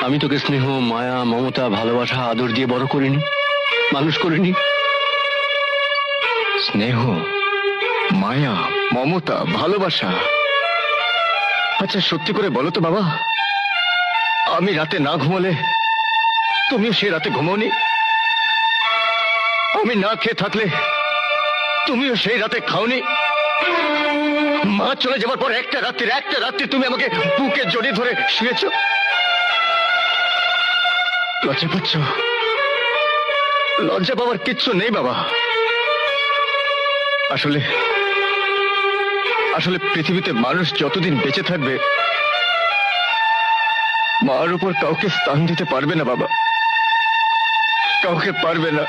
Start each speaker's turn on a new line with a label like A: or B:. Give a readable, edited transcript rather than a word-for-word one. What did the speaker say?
A: আমি তোকে স্নেহ, মায়া, মমতা, ভালোবাসা, আদর দিয়ে বড় করিনি, মানুষ করিনি?
B: স্নেহ, মায়া, মমতা, ভালোবাসা। আচ্ছা সত্যি করে বলো তো বাবা, আমি রাতে না ঘুমোলে তুমিও সে রাতে ঘুমোনি? আমি না খেয়ে থাকলে তুমিও সেই রাতে খাওনি? মা চলে যাবার পর একটা রাত্রি তুমি আমাকে বুকে জড়িয়ে ধরে শুয়েছ। লজ্জা পাচ্ছ? লজ্জা পাওয়ার কিচ্ছু নেই বাবা। আসলে আসলে পৃথিবীতে মানুষ যতদিন বেঁচে থাকবে মার উপর কাউকে স্থান দিতে পারবে না বাবা, কাউকে পারবে না।